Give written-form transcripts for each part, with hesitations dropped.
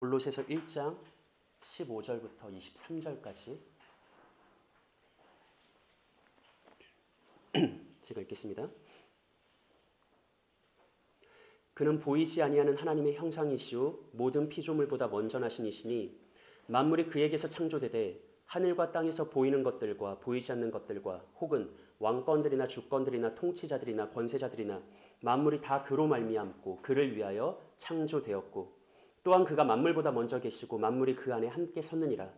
골로새서 1장 15절부터 23절까지 제가 읽겠습니다. 그는 보이지 아니하는 하나님의 형상이시요 모든 피조물보다 먼저 나신 이시니 만물이 그에게서 창조되되 하늘과 땅에서 보이는 것들과 보이지 않는 것들과 혹은 왕권들이나 주권들이나 통치자들이나 권세자들이나 만물이 다 그로 말미암고 그를 위하여 창조되었고 또한 그가 만물보다 먼저 계시고 만물이 그 안에 함께 섰느니라.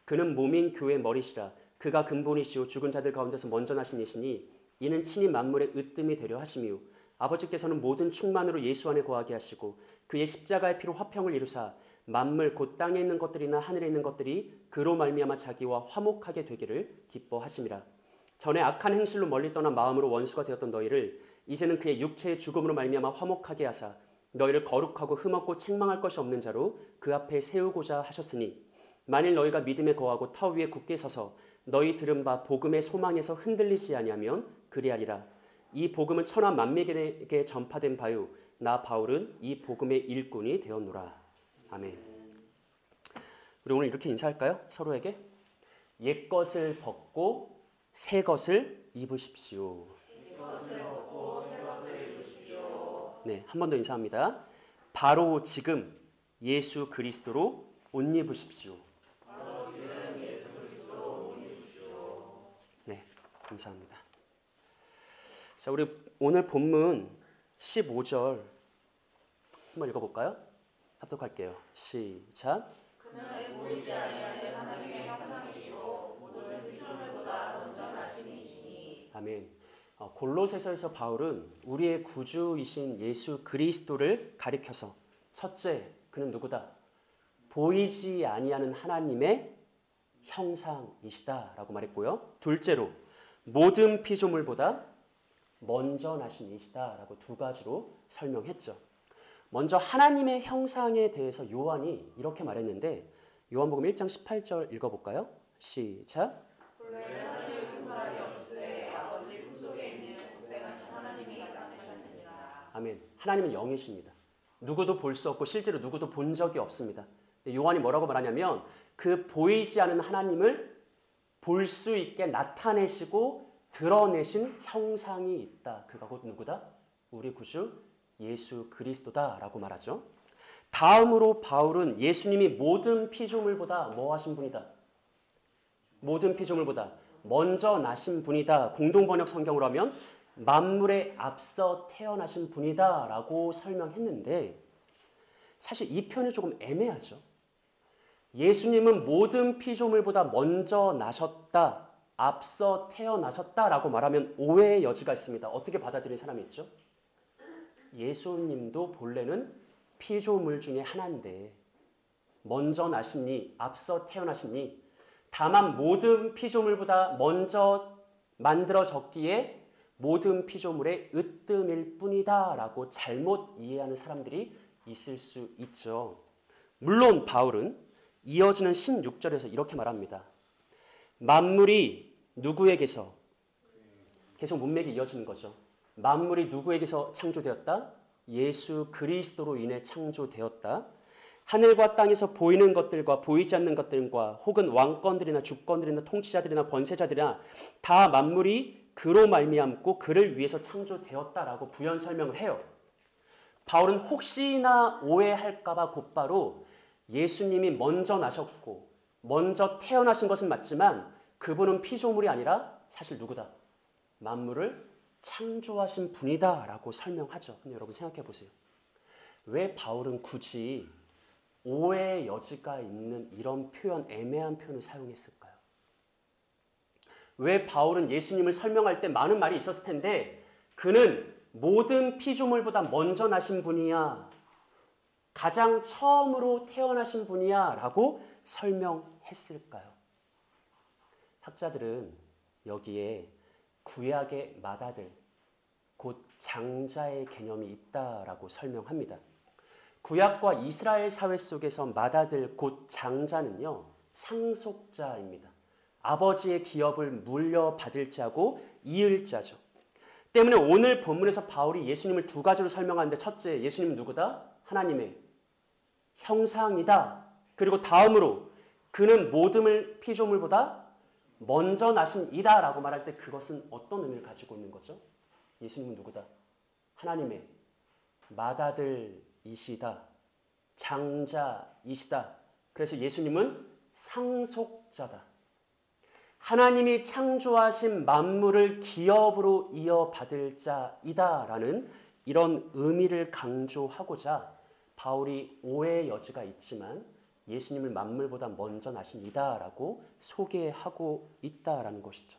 그는 몸인 교회의 머리시라. 그가 근본이시오 죽은 자들 가운데서 먼저 나신 이시니 이는 친히 만물의 으뜸이 되려 하심이요 아버지께서는 모든 충만으로 예수 안에 거하게 하시고 그의 십자가의 피로 화평을 이루사 만물 곧 땅에 있는 것들이나 하늘에 있는 것들이 그로 말미암아 자기와 화목하게 되기를 기뻐하심이라. 전에 악한 행실로 멀리 떠난 마음으로 원수가 되었던 너희를 이제는 그의 육체의 죽음으로 말미암아 화목하게 하사 너희를 거룩하고 흠없고 책망할 것이 없는 자로 그 앞에 세우고자 하셨으니 만일 너희가 믿음에 거하고 터 위에 굳게 서서 너희 들은 바 복음의 소망에서 흔들리지 아니하면 그리하리라. 이 복음은 천하 만민에게 전파된 바요 나 바울은 이 복음의 일꾼이 되었노라. 아멘. 우리 오늘 이렇게 인사할까요? 서로에게 옛것을 벗고 새 것을 입으십시오. 네, 한 번 더 인사합니다. 바로 지금 예수 그리스도로 옷 입으십시오. 네, 감사합니다. 자, 우리 오늘 본문 15절 한번 읽어볼까요? 합독할게요. 시작. 그는 보이지 아니하는 하나님의 형상이시요 모든 피조물보다 먼저 나신 이시니. 아멘. 골로새서에서 바울은 우리의 구주이신 예수 그리스도를 가리켜서 첫째, 그는 누구다? 보이지 아니하는 하나님의 형상이시다라고 말했고요. 둘째로 모든 피조물보다 먼저 나신 이시다라고 두 가지로 설명했죠. 먼저 하나님의 형상에 대해서 요한이 이렇게 말했는데 요한복음 1장 18절 읽어볼까요? 시작. 본래 하늘에 분사함이 없으되 아버지 품속에 있는 고생하신 하나님이 나타나시니라. 아멘. 하나님은 영이십니다. 누구도 볼 수 없고 실제로 누구도 본 적이 없습니다. 요한이 뭐라고 말하냐면 그 보이지 않는 하나님을 볼 수 있게 나타내시고 드러내신 형상이 있다. 그가 곧 누구다? 우리 구주 예수 그리스도다라고 말하죠. 다음으로 바울은 예수님이 모든 피조물보다 뭐 하신 분이다? 모든 피조물보다 먼저 나신 분이다. 공동번역 성경으로 하면 만물에 앞서 태어나신 분이다 라고 설명했는데 사실 이 표현이 조금 애매하죠. 예수님은 모든 피조물보다 먼저 나셨다, 앞서 태어나셨다라고 말하면 오해의 여지가 있습니다. 어떻게 받아들이는 사람이 있죠? 예수님도 본래는 피조물 중에 하나인데 먼저 나시니 앞서 태어나시니 다만 모든 피조물보다 먼저 만들어졌기에 모든 피조물의 으뜸일 뿐이다 라고 잘못 이해하는 사람들이 있을 수 있죠. 물론 바울은 이어지는 16절에서 이렇게 말합니다. 만물이 누구에게서 계속 문맥이 이어지는 거죠. 만물이 누구에게서 창조되었다? 예수 그리스도로 인해 창조되었다. 하늘과 땅에서 보이는 것들과 보이지 않는 것들과 혹은 왕권들이나 주권들이나 통치자들이나 권세자들이나 다 만물이 그로 말미암고 그를 위해서 창조되었다라고 부연 설명을 해요. 바울은 혹시나 오해할까 봐 곧바로 예수님이 먼저 나셨고 먼저 태어나신 것은 맞지만 그분은 피조물이 아니라 사실 누구다? 만물을 창조하신 분이다 라고 설명하죠. 근데 여러분 생각해 보세요. 왜 바울은 굳이 오해의 여지가 있는 이런 표현, 애매한 표현을 사용했을까요? 왜 바울은 예수님을 설명할 때 많은 말이 있었을 텐데 그는 모든 피조물보다 먼저 나신 분이야. 가장 처음으로 태어나신 분이야 라고 설명했을까요? 학자들은 여기에 구약의 맏아들, 곧 장자의 개념이 있다라고 설명합니다. 구약과 이스라엘 사회 속에서 맏아들, 곧 장자는요, 상속자입니다. 아버지의 기업을 물려받을 자고 이을 자죠. 때문에 오늘 본문에서 바울이 예수님을 두 가지로 설명하는데 첫째, 예수님은 누구다? 하나님의 형상이다. 그리고 다음으로 그는 모든 피조물보다 먼저 나신 이다 라고 말할 때 그것은 어떤 의미를 가지고 있는 거죠? 예수님은 누구다? 하나님의 맏아들이시다. 장자이시다. 그래서 예수님은 상속자다. 하나님이 창조하신 만물을 기업으로 이어받을 자이다 라는 이런 의미를 강조하고자 바울이 오해의 여지가 있지만 예수님을 만물보다 먼저 나신 이다 라고 소개하고 있다라는 것이죠.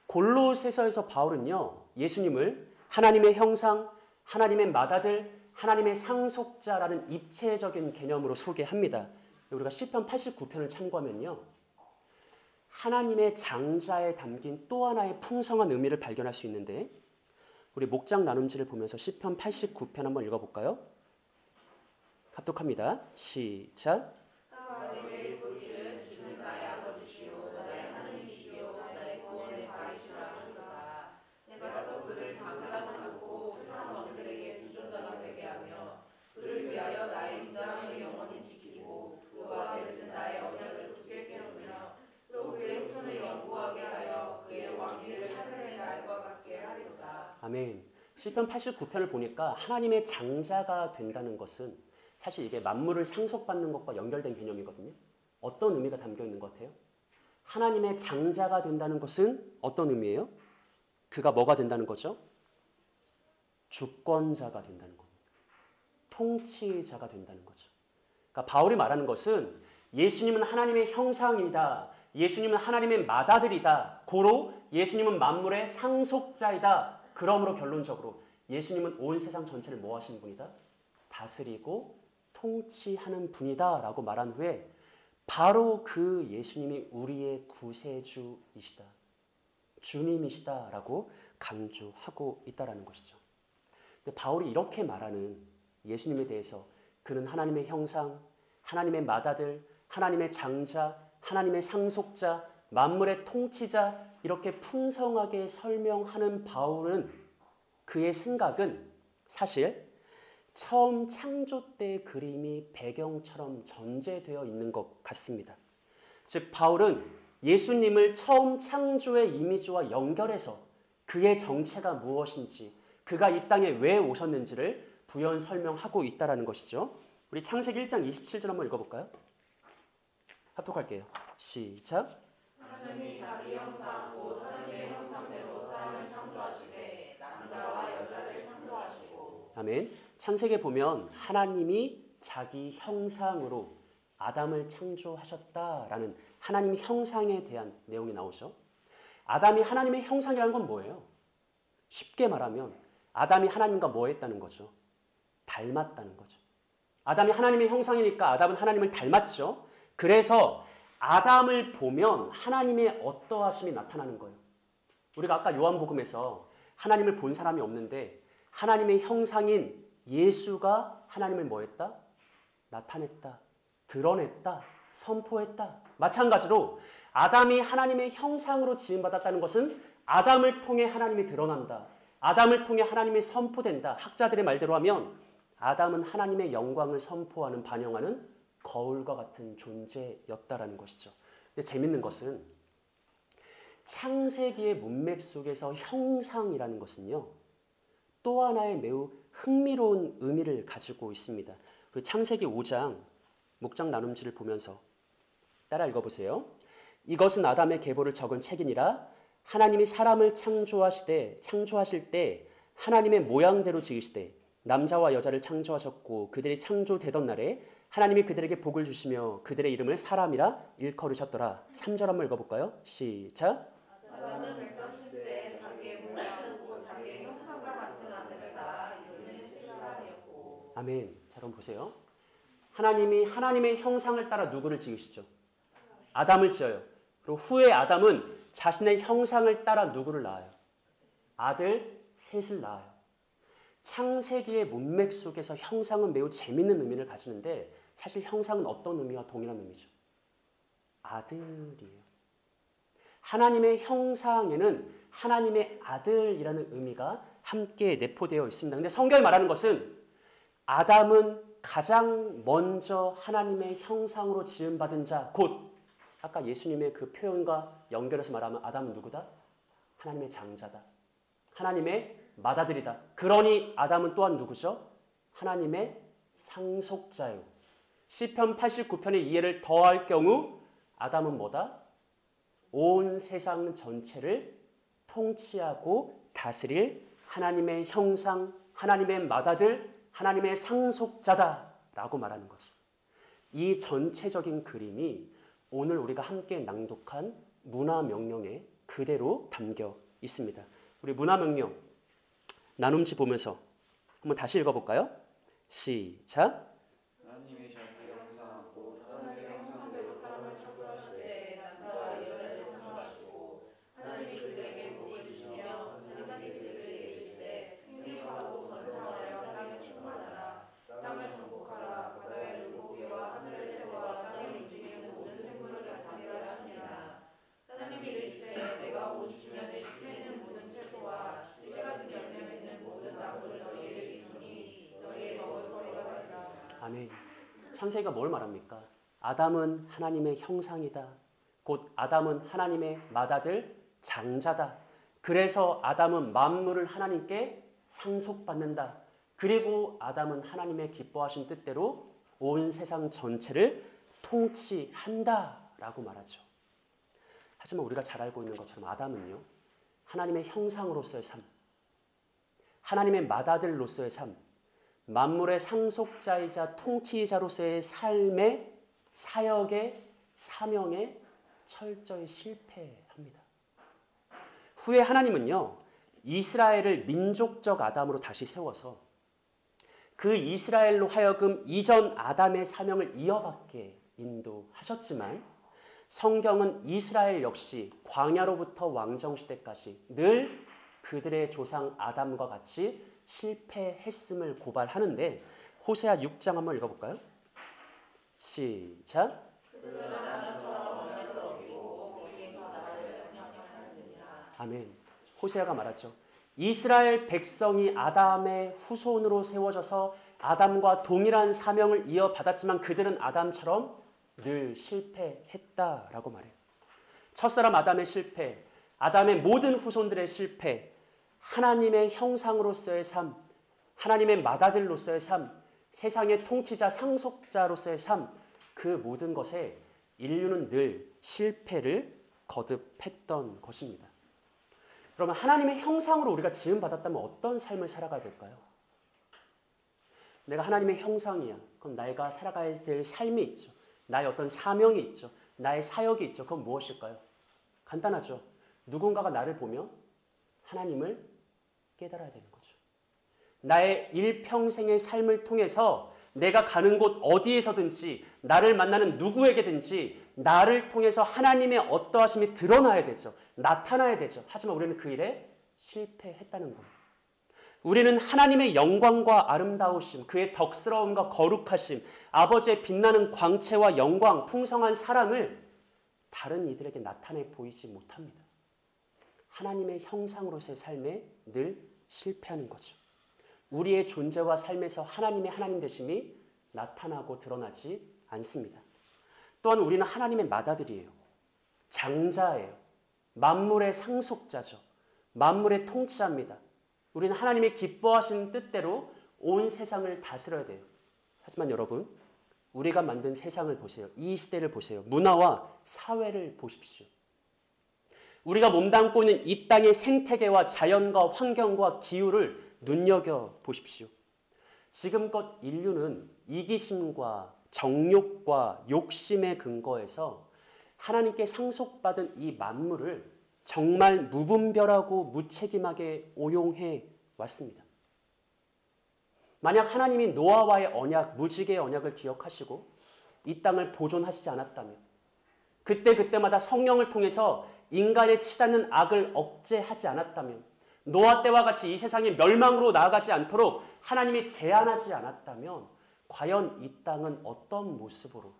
골로새서에서 바울은요, 예수님을 하나님의 형상, 하나님의 맏아들, 하나님의 상속자라는 입체적인 개념으로 소개합니다. 우리가 시편 89편을 참고하면요, 하나님의 장자에 담긴 또 하나의 풍성한 의미를 발견할 수 있는데, 우리 목장 나눔지를 보면서 시편 89편 한번 읽어볼까요? 합독합니다. 시작. 내게 부르기를 주는 나의 아버지시요 나의 하나님이시요 나의 구원의 바위시라 하리로다. 내가 또 그를 장자로 삼고 세상 왕들에게 주존자가 되게 하며 그를 위하여 나의 인자함을 영원히 지키고 그와 맺은 나의 언약을 굳게 세우며 또 그의 후손을 영구하게 하여 그의 왕위를 하늘의 날과 같게 하리로다. 아멘. 시편 89편을 보니까 하나님의 장자가 된다는 것은 사실 이게 만물을 상속받는 것과 연결된 개념이거든요. 어떤 의미가 담겨 있는 것 같아요? 하나님의 장자가 된다는 것은 어떤 의미예요? 그가 뭐가 된다는 거죠? 주권자가 된다는 겁니다. 통치자가 된다는 거죠. 그러니까 바울이 말하는 것은 예수님은 하나님의 형상이다. 예수님은 하나님의 맏아들이다. 고로 예수님은 만물의 상속자이다. 그러므로 결론적으로 예수님은 온 세상 전체를 뭐 하시는 분이다? 다스리고 통치하는 분이다 라고 말한 후에 바로 그 예수님이 우리의 구세주이시다. 주님이시다 라고 강조하고 있다는 것이죠. 근데 바울이 이렇게 말하는 예수님에 대해서 그는 하나님의 형상, 하나님의 맏아들, 하나님의 장자, 하나님의 상속자, 만물의 통치자 이렇게 풍성하게 설명하는 바울은 그의 생각은 사실 처음 창조 때의 그림이 배경처럼 전제되어 있는 것 같습니다. 즉 바울은 예수님을 처음 창조의 이미지와 연결해서 그의 정체가 무엇인지 그가 이 땅에 왜 오셨는지를 부연 설명하고 있다는 것이죠. 우리 창세기 1장 27절 한번 읽어볼까요? 합독할게요. 시작. 하나님이 자기 형상 곧 하나님의 형상대로 사람을 창조하시되 남자와 여자를 창조하시고. 아멘. 창세기에 보면 하나님이 자기 형상으로 아담을 창조하셨다라는 하나님의 형상에 대한 내용이 나오죠. 아담이 하나님의 형상이라는 건 뭐예요? 쉽게 말하면 아담이 하나님과 뭐 했다는 거죠? 닮았다는 거죠. 아담이 하나님의 형상이니까 아담은 하나님을 닮았죠. 그래서 아담을 보면 하나님의 어떠하심이 나타나는 거예요. 우리가 아까 요한복음에서 하나님을 본 사람이 없는데 하나님의 형상인 예수가 하나님을 뭐 했다? 나타냈다. 드러냈다. 선포했다. 마찬가지로 아담이 하나님의 형상으로 지음받았다는 것은 아담을 통해 하나님이 드러난다. 아담을 통해 하나님이 선포된다. 학자들의 말대로 하면 아담은 하나님의 영광을 선포하는 반영하는 거울과 같은 존재였다라는 것이죠. 근데 재밌는 것은 창세기의 문맥 속에서 형상이라는 것은요. 또 하나의 매우 흥미로운 의미를 가지고 있습니다. 그리고 창세기 5장 목장 나눔지를 보면서 따라 읽어보세요. 이것은 아담의 계보를 적은 책이니라. 하나님이 사람을 창조하실 때 하나님의 모양대로 지으시되 남자와 여자를 창조하셨고 그들이 창조되던 날에 하나님이 그들에게 복을 주시며 그들의 이름을 사람이라 일컬으셨더라. 3절 한번 읽어볼까요? 시작. 아담은 130세에 자기의 모양 곧 자기의 형상과 같은 아들을 낳아 이름을 셋이라하였고. 아멘. 자, 그럼 보세요. 하나님이 하나님의 형상을 따라 누구를 지으시죠? 아담을 지어요. 그리고 후에 아담은 자신의 형상을 따라 누구를 낳아요? 아들 셋을 낳아요. 창세기의 문맥 속에서 형상은 매우 재밌는 의미를 가지는데 사실 형상은 어떤 의미와 동일한 의미죠? 아들이에요. 하나님의 형상에는 하나님의 아들이라는 의미가 함께 내포되어 있습니다. 근데 성경이 말하는 것은 아담은 가장 먼저 하나님의 형상으로 지음받은 자, 곧 아까 예수님의 그 표현과 연결해서 말하면 아담은 누구다? 하나님의 장자다. 하나님의 맏아들이다. 그러니 아담은 또한 누구죠? 하나님의 상속자요. 시편 89편의 이해를 더할 경우 아담은 뭐다? 온 세상 전체를 통치하고 다스릴 하나님의 형상, 하나님의 맏아들, 하나님의 상속자다라고 말하는 거죠. 이 전체적인 그림이 오늘 우리가 함께 낭독한 문화명령에 그대로 담겨 있습니다. 우리 문화명령 나눔지 보면서 한번 다시 읽어볼까요? 시작! 하나님이 자기 형상 곧 하나님의 형상대로 사람을 창조하시되 남자와 여자를 창조하시고 하나님이 그들에게 복을 주시며 하나님이 그들을 예시되 생육하고 번성하여 땅에 충만하라. 땅을 정복하라. 바다의 물고기와 하늘의 새와 땅에 움직이는 모든 생물을 다스리라 하시니라. 하나님이 이르시되 내가 온 지면에 심에 있는 모든 채소와 씨 가진 열매 맺는 모든 나무를 너희에게 주니 너희의 먹을거리가 되리라. 아멘. 창세기가 뭘 말합니까? 아담은 하나님의 형상이다. 곧 아담은 하나님의 맏아들 장자다. 그래서 아담은 만물을 하나님께 상속받는다. 그리고 아담은 하나님의 기뻐하신 뜻대로 온 세상 전체를 통치한다라고 말하죠. 하지만 우리가 잘 알고 있는 것처럼 아담은요, 하나님의 형상으로서의 삶, 하나님의 맏아들로서의 삶, 만물의 상속자이자 통치자로서의 삶의 사역의 사명에 철저히 실패합니다. 후에 하나님은요, 이스라엘을 민족적 아담으로 다시 세워서 그 이스라엘로 하여금 이전 아담의 사명을 이어받게 인도하셨지만 성경은 이스라엘 역시 광야로부터 왕정시대까지 늘 그들의 조상 아담과 같이 실패했음을 고발하는데 호세아 6장 한번 읽어볼까요? 시작! 아멘. 호세아가 말하죠. 이스라엘 백성이 아담의 후손으로 세워져서 아담과 동일한 사명을 이어받았지만 그들은 아담처럼 늘 실패했다라고 말해요. 첫사람 아담의 실패, 아담의 모든 후손들의 실패, 하나님의 형상으로서의 삶, 하나님의 맏아들로서의 삶, 세상의 통치자 상속자로서의 삶, 그 모든 것에 인류는 늘 실패를 거듭했던 것입니다. 그러면 하나님의 형상으로 우리가 지음받았다면 어떤 삶을 살아가야 될까요? 내가 하나님의 형상이야. 그럼 내가 살아가야 될 삶이 있죠. 나의 어떤 사명이 있죠. 나의 사역이 있죠. 그건 무엇일까요? 간단하죠. 누군가가 나를 보며 하나님을 깨달아야 되는 거죠. 나의 일평생의 삶을 통해서 내가 가는 곳 어디에서든지 나를 만나는 누구에게든지 나를 통해서 하나님의 어떠하심이 드러나야 되죠. 나타나야 되죠. 하지만 우리는 그 일에 실패했다는 거예요. 우리는 하나님의 영광과 아름다우심, 그의 덕스러움과 거룩하심, 아버지의 빛나는 광채와 영광, 풍성한 사랑을 다른 이들에게 나타내 보이지 못합니다. 하나님의 형상으로서의 삶에 늘 실패하는 거죠. 우리의 존재와 삶에서 하나님의 하나님 되심이 나타나고 드러나지 않습니다. 또한 우리는 하나님의 맏아들이에요. 장자예요. 만물의 상속자죠. 만물의 통치자입니다. 우리는 하나님이 기뻐하시는 뜻대로 온 세상을 다스려야 돼요. 하지만 여러분, 우리가 만든 세상을 보세요. 이 시대를 보세요. 문화와 사회를 보십시오. 우리가 몸담고 있는 이 땅의 생태계와 자연과 환경과 기후를 눈여겨보십시오. 지금껏 인류는 이기심과 정욕과 욕심의 근거에서 하나님께 상속받은 이 만물을 정말 무분별하고 무책임하게 오용해 왔습니다. 만약 하나님이 노아와의 언약, 무지개의 언약을 기억하시고 이 땅을 보존하시지 않았다면 그때마다 성령을 통해서 인간의 치닫는 악을 억제하지 않았다면 노아 때와 같이 이 세상이 멸망으로 나아가지 않도록 하나님이 제한하지 않았다면 과연 이 땅은 어떤 모습으로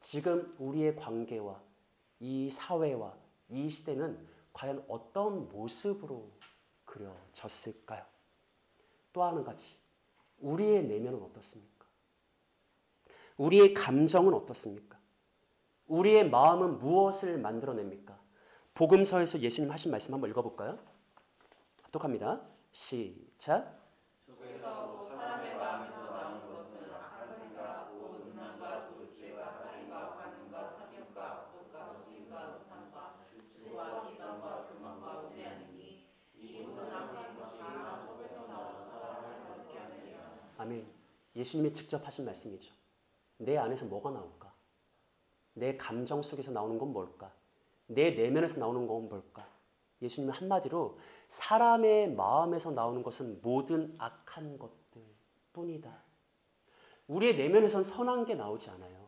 지금 우리의 관계와 이 사회와 이 시대는 과연 어떤 모습으로 그려졌을까요? 또 한 가지, 우리의 내면은 어떻습니까? 우리의 감정은 어떻습니까? 우리의 마음은 무엇을 만들어냅니까? 복음서에서 예수님 하신 말씀 한번 읽어볼까요? 똑합니다. 시작. 속에서 사람의 마음에서 나오는 것은 악한 생각, 곧 음란과 도둑질과 살인과 간음과 탐욕과 악독과 속임과 노탐과 질투와 비방과 교만과 우매함이니 이 모든 악한 것이 다 속에서 나와서 사람을 더럽게 하느니라. 아멘. 예수님이 직접 하신 말씀이죠. 내 안에서 뭐가 나올까? 내 감정 속에서 나오는 건 뭘까? 내 내면에서 나오는 건 뭘까? 예수님은 한마디로 사람의 마음에서 나오는 것은 모든 악한 것들 뿐이다. 우리의 내면에선 선한 게 나오지 않아요.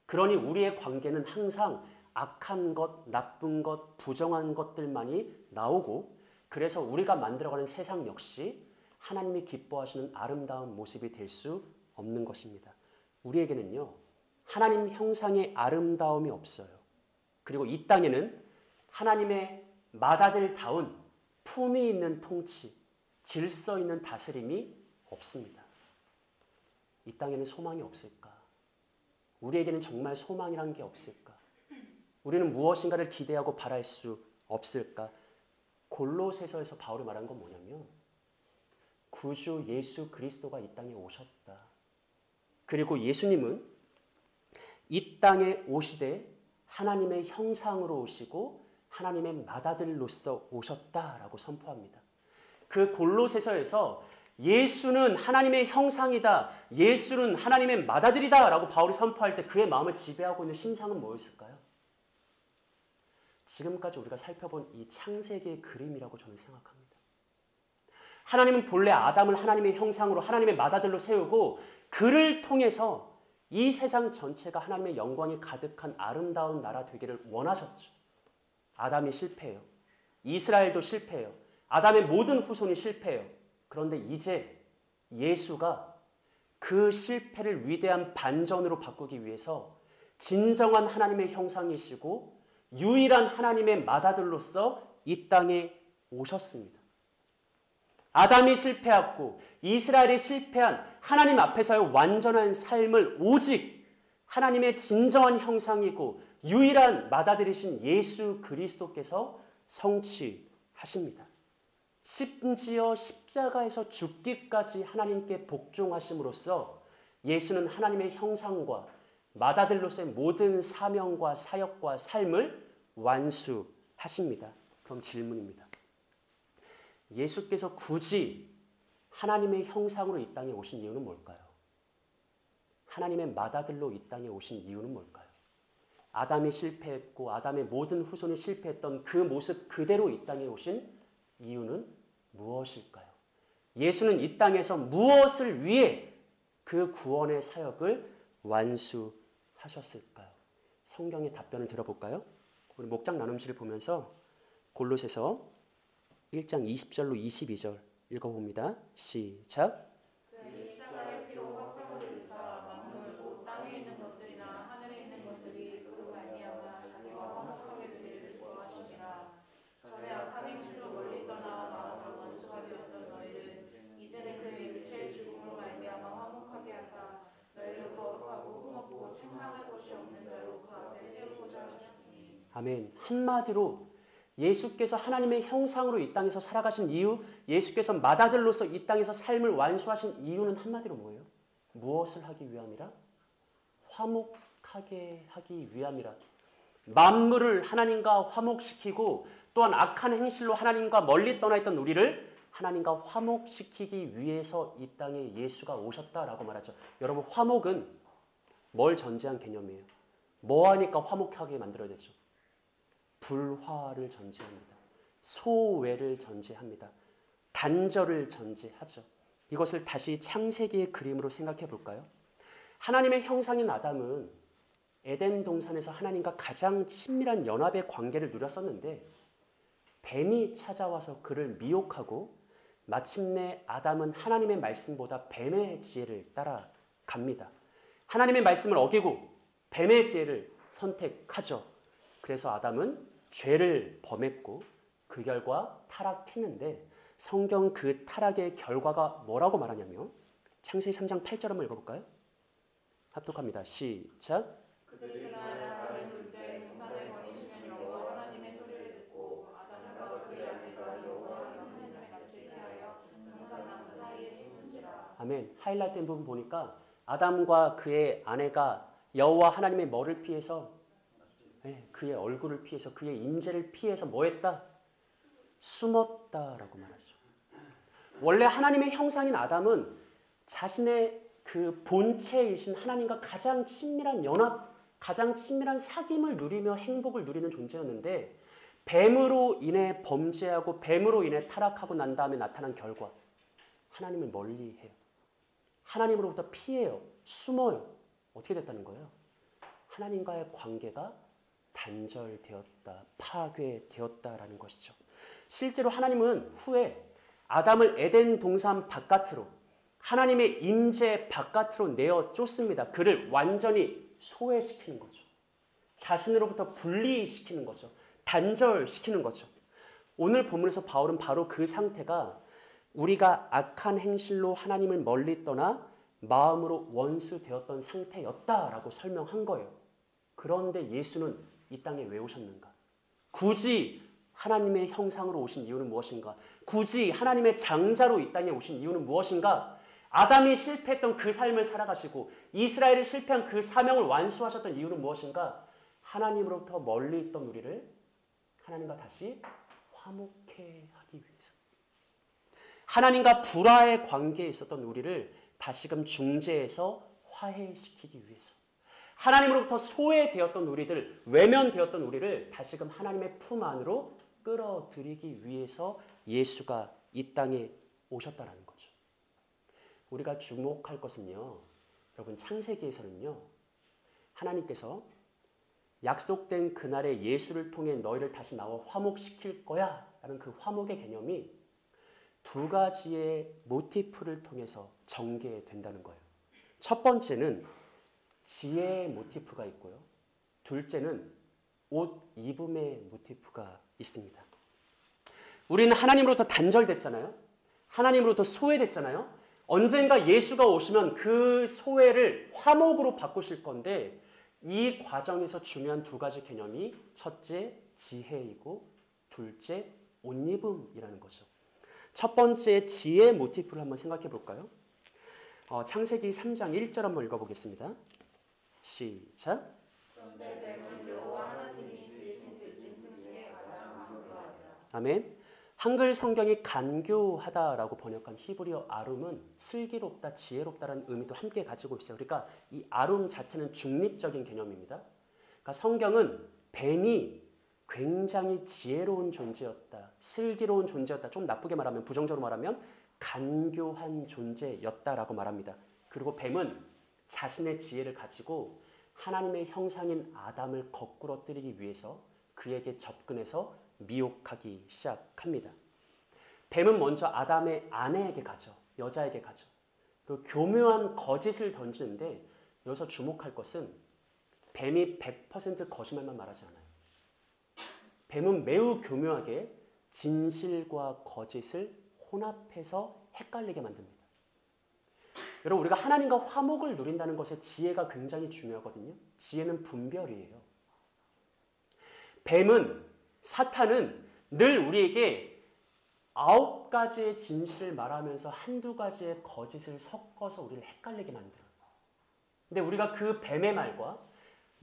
그러니 우리의 관계는 항상 악한 것, 나쁜 것, 부정한 것들만이 나오고, 그래서 우리가 만들어가는 세상 역시 하나님이 기뻐하시는 아름다운 모습이 될 수 없는 것입니다. 우리에게는요, 하나님 형상의 아름다움이 없어요. 그리고 이 땅에는 하나님의 맏아들다운 품위 있는 통치, 질서 있는 다스림이 없습니다. 이 땅에는 소망이 없을까? 우리에게는 정말 소망이란 게 없을까? 우리는 무엇인가를 기대하고 바랄 수 없을까? 골로새서에서 바울이 말한 건 뭐냐면 구주 예수 그리스도가 이 땅에 오셨다. 그리고 예수님은 이 땅에 오시되 하나님의 형상으로 오시고 하나님의 맏아들로서 오셨다라고 선포합니다. 그 골로새서에서 예수는 하나님의 형상이다, 예수는 하나님의 맏아들이다 라고 바울이 선포할 때 그의 마음을 지배하고 있는 심상은 뭐였을까요? 지금까지 우리가 살펴본 이 창세기의 그림이라고 저는 생각합니다. 하나님은 본래 아담을 하나님의 형상으로 하나님의 맏아들로 세우고 그를 통해서 이 세상 전체가 하나님의 영광이 가득한 아름다운 나라 되기를 원하셨죠. 아담이 실패해요. 이스라엘도 실패해요. 아담의 모든 후손이 실패해요. 그런데 이제 예수가 그 실패를 위대한 반전으로 바꾸기 위해서 진정한 하나님의 형상이시고 유일한 하나님의 맏아들로서 이 땅에 오셨습니다. 아담이 실패했고 이스라엘이 실패한 하나님 앞에서의 완전한 삶을 오직 하나님의 진정한 형상이고 유일한 맏아들이신 예수 그리스도께서 성취하십니다. 심지어 십자가에서 죽기까지 하나님께 복종하심으로써 예수는 하나님의 형상과 맏아들로서의 모든 사명과 사역과 삶을 완수하십니다. 그럼 질문입니다. 예수께서 굳이 하나님의 형상으로 이 땅에 오신 이유는 뭘까요? 하나님의 맏아들로 이 땅에 오신 이유는 뭘까요? 아담이 실패했고 아담의 모든 후손이 실패했던 그 모습 그대로 이 땅에 오신 이유는 무엇일까요? 예수는 이 땅에서 무엇을 위해 그 구원의 사역을 완수하셨을까요? 성경의 답변을 들어볼까요? 우리 목장 나눔실을 보면서 골로새서 1장 20절로 22절 읽어봅니다. 시작. 십자가의 피로 화평을 이루사 만물 곧 땅에 있는 것들이나 하늘에 있는 것들이 그로 말미암아 자기와 화목하게 되기를 구하시니라. 전에 악한 행실로 멀리 떠나 마음으로 원수가 되었던 너희를 이제는 그의 육체의 죽음으로 말미암아 화목하게 하사 너희를 거룩하고 흠없고 책망할 것이 없는 자로 그 앞에 세우고자 하셨으니. 아멘. 한마디로 예수께서 하나님의 형상으로 이 땅에서 살아가신 이유, 예수께서 맏아들로서 이 땅에서 삶을 완수하신 이유는 한마디로 뭐예요? 무엇을 하기 위함이라? 화목하게 하기 위함이라. 만물을 하나님과 화목시키고 또한 악한 행실로 하나님과 멀리 떠나 있던 우리를 하나님과 화목시키기 위해서 이 땅에 예수가 오셨다라고 말하죠. 여러분, 화목은 뭘 전제한 개념이에요? 뭐 하니까 화목하게 만들어야 되죠? 불화를 전제합니다. 소외를 전제합니다. 단절을 전제하죠. 이것을 다시 창세기의 그림으로 생각해 볼까요? 하나님의 형상인 아담은 에덴 동산에서 하나님과 가장 친밀한 연합의 관계를 누렸었는데 뱀이 찾아와서 그를 미혹하고 마침내 아담은 하나님의 말씀보다 뱀의 지혜를 따라갑니다. 하나님의 말씀을 어기고 뱀의 지혜를 선택하죠. 그래서 아담은 죄를 범했고 그 결과 타락했는데 성경 그 타락의 결과가 뭐라고 말하냐면 창세기 3장 8절 한번 읽어볼까요? 합독합니다. 시작. 그들이 그날 바람에 불 때 동산에 거니시는 여호와 하나님의 소리를 듣고 아담과 그의 아내가 여호와 하나님의 같이 피하여 동산나무 사이에 숨은지라. 아멘. 하이라이트된 부분 보니까 아담과 그의 아내가 여호와 하나님의 뭐를 피해서 그의 얼굴을 피해서 그의 임재를 피해서 뭐했다? 숨었다라고 말하죠. 원래 하나님의 형상인 아담은 자신의 그 본체이신 하나님과 가장 친밀한 연합, 가장 친밀한 사귐을 누리며 행복을 누리는 존재였는데 뱀으로 인해 범죄하고 뱀으로 인해 타락하고 난 다음에 나타난 결과 하나님을 멀리해요. 하나님으로부터 피해요. 숨어요. 어떻게 됐다는 거예요? 하나님과의 관계가 단절되었다, 파괴되었다라는 것이죠. 실제로 하나님은 후에 아담을 에덴 동산 바깥으로 하나님의 임재 바깥으로 내어 쫓습니다. 그를 완전히 소외시키는 거죠. 자신으로부터 분리시키는 거죠. 단절시키는 거죠. 오늘 본문에서 바울은 바로 그 상태가 우리가 악한 행실로 하나님을 멀리 떠나 마음으로 원수되었던 상태였다라고 설명한 거예요. 그런데 예수는 이 땅에 왜 오셨는가? 굳이 하나님의 형상으로 오신 이유는 무엇인가? 굳이 하나님의 장자로 이 땅에 오신 이유는 무엇인가? 아담이 실패했던 그 삶을 살아가시고 이스라엘이 실패한 그 사명을 완수하셨던 이유는 무엇인가? 하나님으로부터 멀리 있던 우리를 하나님과 다시 화목해 하기 위해서. 하나님과 불화의 관계에 있었던 우리를 다시금 중재해서 화해시키기 위해서. 하나님으로부터 소외되었던 우리들, 외면되었던 우리를 다시금 하나님의 품 안으로 끌어들이기 위해서 예수가 이 땅에 오셨다라는 거죠. 우리가 주목할 것은요, 여러분 창세기에서는요, 하나님께서 약속된 그날에 예수를 통해 너희를 다시 나와 화목시킬 거야 라는 그 화목의 개념이 두 가지의 모티프를 통해서 전개된다는 거예요. 첫 번째는 지혜의 모티프가 있고요. 둘째는 옷 입음의 모티프가 있습니다. 우리는 하나님으로부터 단절됐잖아요. 하나님으로부터 소외됐잖아요. 언젠가 예수가 오시면 그 소외를 화목으로 바꾸실 건데 이 과정에서 중요한 두 가지 개념이 첫째 지혜이고 둘째 옷 입음이라는 거죠. 첫 번째 지혜 모티프를 한번 생각해 볼까요? 창세기 3장 1절 한번 읽어보겠습니다. 시작. 그런데 뱀은 여호와 하나님이 지으신 들짐승 중에 가장 간교하니라. 아멘. 한글 성경이 간교하다라고 번역한 히브리어 아룸은 슬기롭다, 지혜롭다라는 의미도 함께 가지고 있어요. 그러니까 이 아룸 자체는 중립적인 개념입니다. 그러니까 성경은 뱀이 굉장히 지혜로운 존재였다, 슬기로운 존재였다, 좀 나쁘게 말하면, 부정적으로 말하면 간교한 존재였다라고 말합니다. 그리고 뱀은 자신의 지혜를 가지고 하나님의 형상인 아담을 거꾸러뜨리기 위해서 그에게 접근해서 미혹하기 시작합니다. 뱀은 먼저 아담의 아내에게 가죠. 여자에게 가죠. 그리고 교묘한 거짓을 던지는데 여기서 주목할 것은 뱀이 100% 거짓말만 말하지 않아요. 뱀은 매우 교묘하게 진실과 거짓을 혼합해서 헷갈리게 만듭니다. 여러분, 우리가 하나님과 화목을 누린다는 것에 지혜가 굉장히 중요하거든요. 지혜는 분별이에요. 사탄은 늘 우리에게 9가지의 진실을 말하면서 한두 가지의 거짓을 섞어서 우리를 헷갈리게 만들어요. 근데 우리가 그 뱀의 말과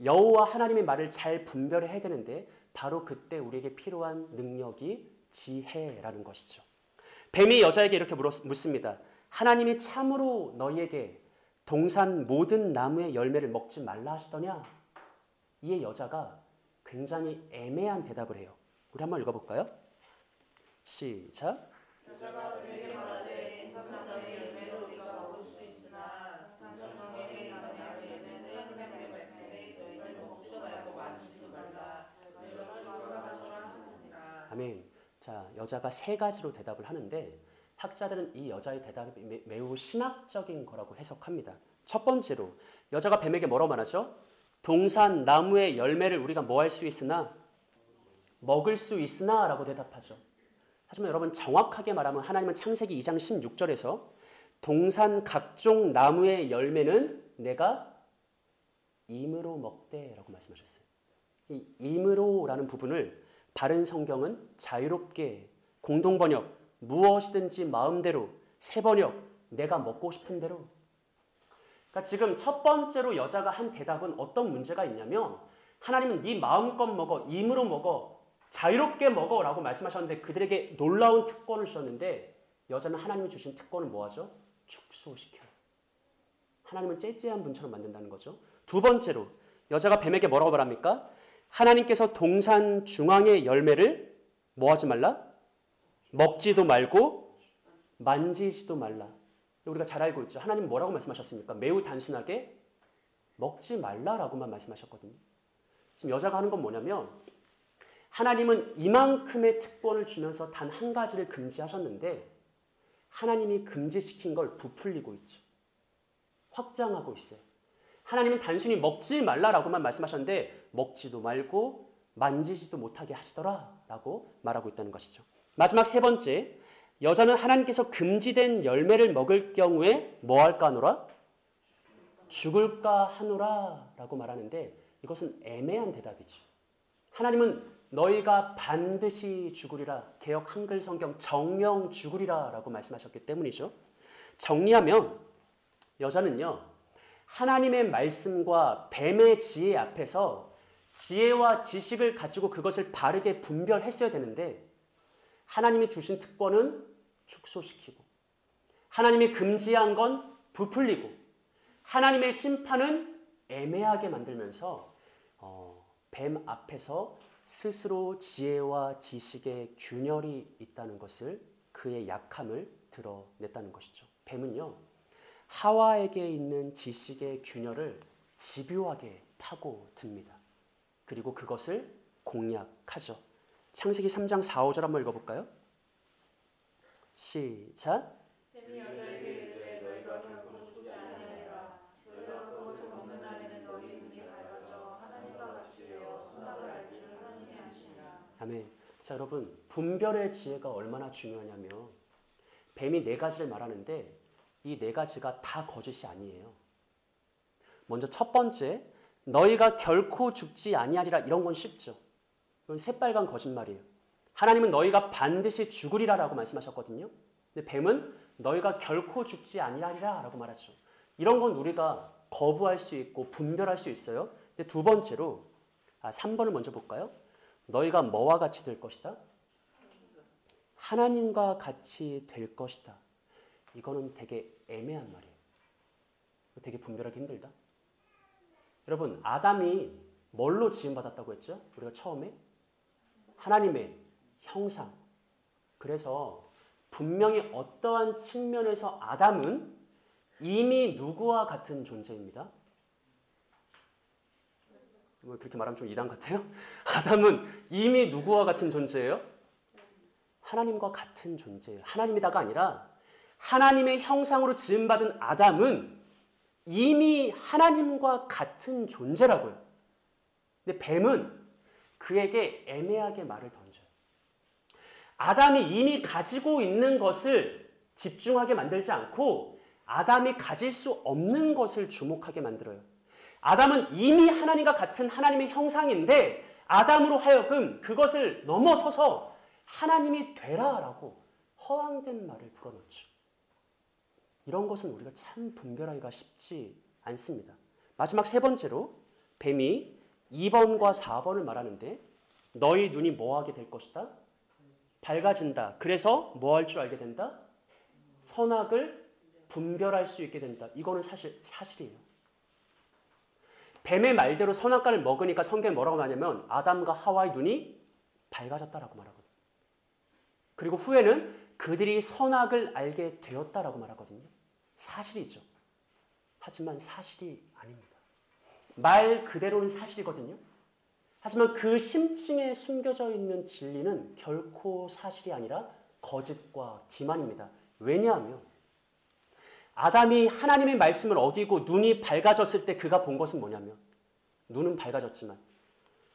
여호와 하나님의 말을 잘 분별해야 되는데 바로 그때 우리에게 필요한 능력이 지혜라는 것이죠. 뱀이 여자에게 이렇게 묻습니다. 하나님이 참으로 너희에게 동산 모든 나무의 열매를 먹지 말라 하시더냐? 이에 여자가 굉장히 애매한 대답을 해요. 우리 한번 읽어볼까요? 시작. 여자가 그에게 말하되 동산 나무의 열매를 우리가 먹을 수 있으나 동산 중에 있는 나무의 열매는 하나님의 말씀에 너희는 먹지 말고 만지지도 말라. 너희가 주마다 가져라 하느니라. 아멘. 자, 여자가 세 가지로 대답을 하는데 학자들은 이 여자의 대답이 매우 신학적인 거라고 해석합니다. 첫 번째로 여자가 뱀에게 뭐라고 말하죠? 동산 나무의 열매를 우리가 뭐 할 수 있으나 먹을 수 있으나 라고 대답하죠. 하지만 여러분 정확하게 말하면 하나님은 창세기 2장 16절에서 동산 각종 나무의 열매는 내가 임으로 먹되라고 말씀하셨어요. 이 임으로라는 부분을 바른 성경은 자유롭게, 공동번역, 무엇이든지 마음대로, 새번역, 내가 먹고 싶은 대로. 그러니까 지금 첫 번째로 여자가 한 대답은 어떤 문제가 있냐면 하나님은 네 마음껏 먹어, 임으로 먹어, 자유롭게 먹어 라고 말씀하셨는데 그들에게 놀라운 특권을 주셨는데 여자는 하나님이 주신 특권을 뭐하죠? 축소시켜요. 하나님은 째째한 분처럼 만든다는 거죠. 두 번째로 여자가 뱀에게 뭐라고 말합니까? 하나님께서 동산 중앙의 열매를 뭐하지 말라? 먹지도 말고 만지지도 말라. 우리가 잘 알고 있죠. 하나님 뭐라고 말씀하셨습니까? 매우 단순하게 먹지 말라라고만 말씀하셨거든요. 지금 여자가 하는 건 뭐냐면 하나님은 이만큼의 특권을 주면서 단 한 가지를 금지하셨는데 하나님이 금지시킨 걸 부풀리고 있죠. 확장하고 있어요. 하나님은 단순히 먹지 말라라고만 말씀하셨는데 먹지도 말고 만지지도 못하게 하시더라 라고 말하고 있다는 것이죠. 마지막 세 번째, 여자는 하나님께서 금지된 열매를 먹을 경우에 뭐 할까 하노라? 죽을까 하노라 라고 말하는데 이것은 애매한 대답이죠. 하나님은 너희가 반드시 죽으리라, 개역 한글 성경 정령 죽으리라 라고 말씀하셨기 때문이죠. 정리하면 여자는요, 하나님의 말씀과 뱀의 지혜 앞에서 지혜와 지식을 가지고 그것을 바르게 분별했어야 되는데 하나님이 주신 특권은 축소시키고 하나님이 금지한 건 부풀리고 하나님의 심판은 애매하게 만들면서 뱀 앞에서 스스로 지혜와 지식의 균열이 있다는 것을 그의 약함을 드러냈다는 것이죠. 뱀은요, 하와에게 있는 지식의 균열을 집요하게 파고듭니다. 그리고 그것을 공략하죠. 창세기 3장 4, 5절 한번 읽어볼까요? 시작. 뱀이 여자에게 이르되 너희가 결코 죽지 아니하리라. 너희가 그것을 먹는 날에는 너희 눈이 밝아져 하나님과 같이 되어 선악을 알 줄 하나님이 아시니라. 아멘. 자, 여러분, 분별의 지혜가 얼마나 중요하냐면 뱀이 네 가지를 말하는데 이 네 가지가 다 거짓이 아니에요. 먼저 첫 번째, 너희가 결코 죽지 아니하리라. 이런 건 쉽죠. 이건 새빨간 거짓말이에요. 하나님은 너희가 반드시 죽으리라라고 말씀하셨거든요. 근데 뱀은 너희가 결코 죽지 아니하리라 라고 말하죠. 이런 건 우리가 거부할 수 있고 분별할 수 있어요. 근데 두 번째로 3번을 먼저 볼까요? 너희가 뭐와 같이 될 것이다? 하나님과 같이 될 것이다. 이거는 되게 애매한 말이에요. 되게 분별하기 힘들다. 여러분, 아담이 뭘로 지음받았다고 했죠? 우리가 처음에? 하나님의 형상. 그래서 분명히 어떠한 측면에서 아담은 이미 누구와 같은 존재입니다. 뭐 그렇게 말하면 좀 이단 같아요? 아담은 이미 누구와 같은 존재예요? 하나님과 같은 존재예요. 하나님이다가 아니라 하나님의 형상으로 지음받은 아담은 이미 하나님과 같은 존재라고요. 근데 뱀은 그에게 애매하게 말을 던져요. 아담이 이미 가지고 있는 것을 집중하게 만들지 않고 아담이 가질 수 없는 것을 주목하게 만들어요. 아담은 이미 하나님과 같은 하나님의 형상인데 아담으로 하여금 그것을 넘어서서 하나님이 되라라고 허황된 말을 불어넣죠. 이런 것은 우리가 참 분별하기가 쉽지 않습니다. 마지막 세 번째로 뱀이 2번과 4번을 말하는데 너희 눈이 뭐하게 될 것이다? 밝아진다. 그래서 뭐 할 줄 알게 된다? 선악을 분별할 수 있게 된다. 이거는 사실이에요. 뱀의 말대로 선악과를 먹으니까 성경에 뭐라고 말하냐면 아담과 하와의 눈이 밝아졌다라고 말하거든요. 그리고 후에는 그들이 선악을 알게 되었다라고 말하거든요. 사실이죠. 하지만 사실이 아닙니다. 말 그대로는 사실이거든요. 하지만 그 심층에 숨겨져 있는 진리는 결코 사실이 아니라 거짓과 기만입니다. 왜냐하면 아담이 하나님의 말씀을 어기고 눈이 밝아졌을 때 그가 본 것은 뭐냐면 눈은 밝아졌지만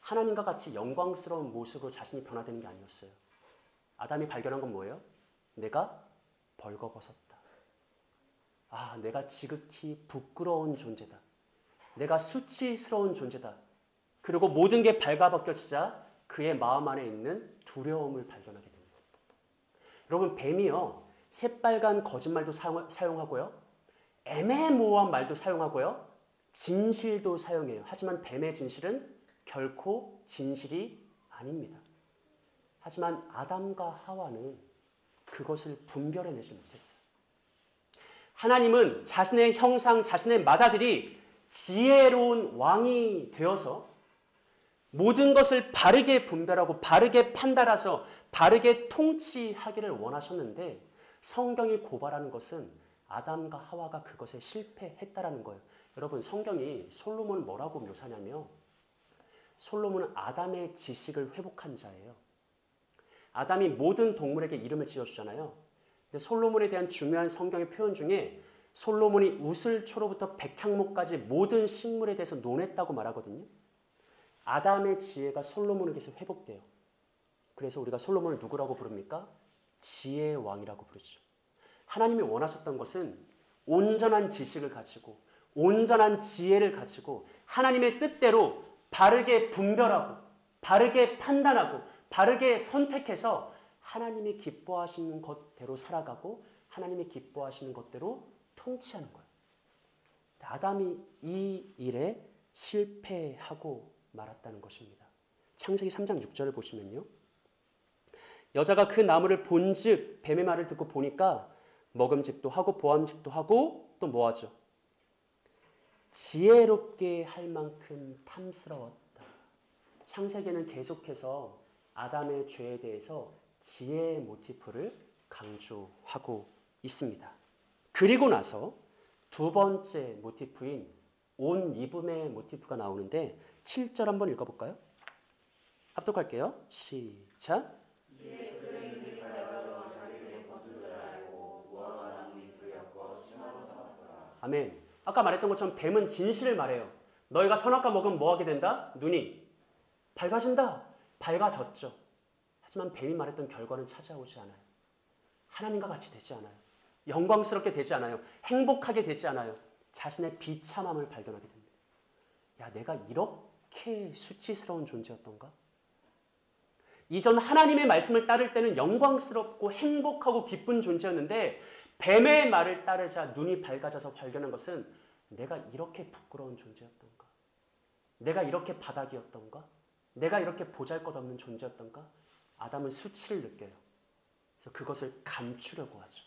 하나님과 같이 영광스러운 모습으로 자신이 변화되는 게 아니었어요. 아담이 발견한 건 뭐예요? 내가 벌거벗었다. 내가 지극히 부끄러운 존재다. 내가 수치스러운 존재다. 그리고 모든 게 발가벗겨지자 그의 마음 안에 있는 두려움을 발견하게 됩니다. 여러분, 뱀이요, 새빨간 거짓말도 사용하고요, 애매모호한 말도 사용하고요, 진실도 사용해요. 하지만 뱀의 진실은 결코 진실이 아닙니다. 하지만 아담과 하와는 그것을 분별해내지 못했어요. 하나님은 자신의 형상, 자신의 맏아들이 지혜로운 왕이 되어서 모든 것을 바르게 분별하고 바르게 판단해서 바르게 통치하기를 원하셨는데, 성경이 고발하는 것은 아담과 하와가 그것에 실패했다라는 거예요. 여러분, 성경이 솔로몬을 뭐라고 묘사하냐면, 솔로몬은 아담의 지식을 회복한 자예요. 아담이 모든 동물에게 이름을 지어주잖아요. 근데 솔로몬에 대한 중요한 성경의 표현 중에 솔로몬이 우슬초로부터 백향목까지 모든 식물에 대해서 논했다고 말하거든요. 아담의 지혜가 솔로몬에게서 회복돼요. 그래서 우리가 솔로몬을 누구라고 부릅니까? 지혜의 왕이라고 부르죠. 하나님이 원하셨던 것은 온전한 지식을 가지고 온전한 지혜를 가지고 하나님의 뜻대로 바르게 분별하고 바르게 판단하고 바르게 선택해서 하나님이 기뻐하시는 것대로 살아가고 하나님이 기뻐하시는 것대로 통치하는 거예요. 아담이 이 일에 실패하고 말았다는 것입니다. 창세기 3장 6절을 보시면요. 여자가 그 나무를 본즉 뱀의 말을 듣고 보니까 먹음직도 하고 보암직도 하고 또 뭐하죠? 지혜롭게 할 만큼 탐스러웠다. 창세기는 계속해서 아담의 죄에 대해서 지혜의 모티프를 강조하고 있습니다. 그리고 나서 두 번째 모티프인 온 입음의 모티프가 나오는데 7절 한번 읽어볼까요? 합독할게요. 시작. 아멘. 아까 말했던 것처럼 뱀은 진실을 말해요. 너희가 선악과 먹으면 뭐하게 된다? 눈이 밝아진다. 밝아졌죠. 하지만 뱀이 말했던 결과는 찾아오지 않아요. 하나님과 같이 되지 않아요. 영광스럽게 되지 않아요. 행복하게 되지 않아요. 자신의 비참함을 발견하게 됩니다. 야, 내가 이렇게 수치스러운 존재였던가? 이전 하나님의 말씀을 따를 때는 영광스럽고 행복하고 기쁜 존재였는데 뱀의 말을 따르자 눈이 밝아져서 발견한 것은 내가 이렇게 부끄러운 존재였던가? 내가 이렇게 바닥이었던가? 내가 이렇게 보잘것없는 존재였던가? 아담은 수치를 느껴요. 그래서 그것을 감추려고 하죠.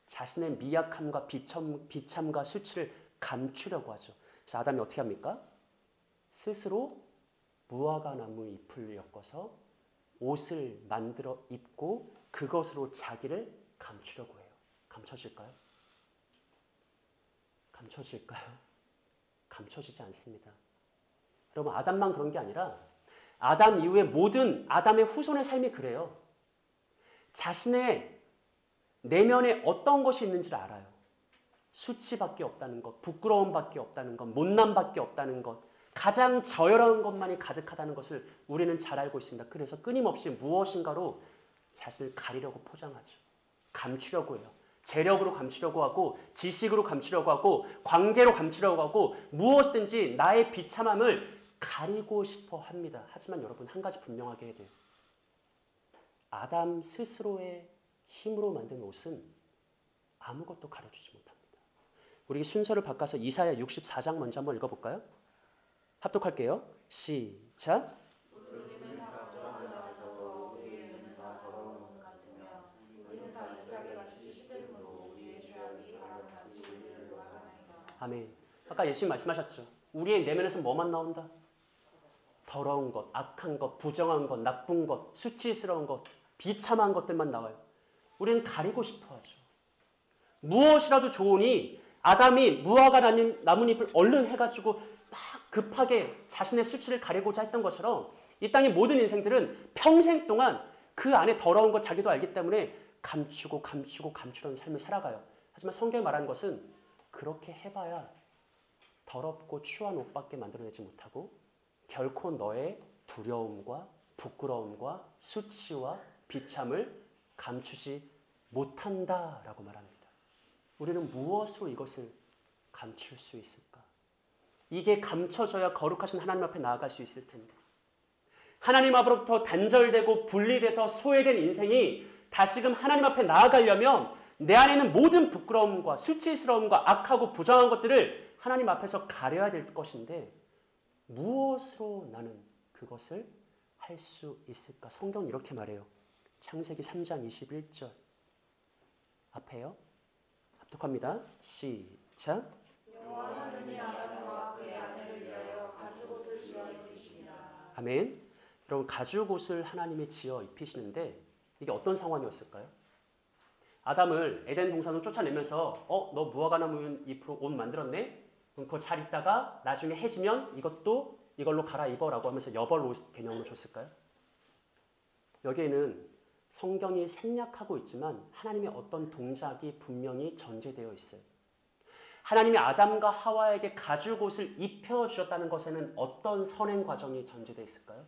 자신의 미약함과 비참과 수치를 감추려고 하죠. 그래서 아담이 어떻게 합니까? 스스로 무화과 나무 잎을 엮어서 옷을 만들어 입고 그것으로 자기를 감추려고 해요. 감춰질까요? 감춰질까요? 감춰지지 않습니다. 여러분, 아담만 그런 게 아니라 아담 이후에 모든 아담의 후손의 삶이 그래요. 자신의 내면에 어떤 것이 있는지를 알아요. 수치밖에 없다는 것, 부끄러움밖에 없다는 것, 못남밖에 없다는 것, 가장 저열한 것만이 가득하다는 것을 우리는 잘 알고 있습니다. 그래서 끊임없이 무엇인가로 자신을 가리려고 포장하죠. 감추려고 해요. 재력으로 감추려고 하고 지식으로 감추려고 하고 관계로 감추려고 하고 무엇이든지 나의 비참함을 가리고 싶어 합니다. 하지만 여러분, 한 가지 분명하게 해야 돼요. 아담 스스로의 힘으로 만든 옷은 아무것도 가려주지 못합니다. 우리 순서를 바꿔서 이사야 64장 먼저 한번 읽어볼까요? 합독할게요. 시작. 아멘. 아까 예수님 말씀하셨죠. 우리의 내면에서 뭐만 나온다? 더러운 것, 악한 것, 부정한 것, 나쁜 것, 수치스러운 것, 비참한 것들만 나와요. 우리는 가리고 싶어 하죠. 무엇이라도 좋으니 아담이 무화과 나뭇잎을 얼른 해가지고 막 급하게 자신의 수치를 가리고자 했던 것처럼 이 땅의 모든 인생들은 평생 동안 그 안에 더러운 것 자기도 알기 때문에 감추려는 삶을 살아가요. 하지만 성경이 말하는 것은 그렇게 해봐야 더럽고 추한 옷밖에 만들어내지 못하고 결코 너의 두려움과 부끄러움과 수치와 비참을 감추지 못한다라고 말합니다. 우리는 무엇으로 이것을 감출 수 있을까? 이게 감춰져야 거룩하신 하나님 앞에 나아갈 수 있을 텐데. 하나님 앞으로부터 단절되고 분리돼서 소외된 인생이 다시금 하나님 앞에 나아가려면 내 안에 있는 모든 부끄러움과 수치스러움과 악하고 부정한 것들을 하나님 앞에서 가려야 될 것인데 무엇으로 나는 그것을 할 수 있을까? 성경은 이렇게 말해요. 창세기 3장 21절 앞에요. 합독합니다. 시작. 여호와는 아담과 그의 아내를 위하여 가죽옷을 지어 입히시니라. 아멘. 여러분 가죽옷을 하나님이 지어 입히시는데 이게 어떤 상황이었을까요? 아담을 에덴 동산으로 쫓아내면서 너 무화과나무 잎으로 옷 만들었네? 그럼 그거 잘 입다가 나중에 해지면 이걸로 갈아입어라고 하면서 여벌 옷 개념으로 줬을까요? 여기에는 성경이 생략하고 있지만 하나님의 어떤 동작이 분명히 전제되어 있어요. 하나님이 아담과 하와에게 가죽옷을 입혀주셨다는 것에는 어떤 선행 과정이 전제되어 있을까요?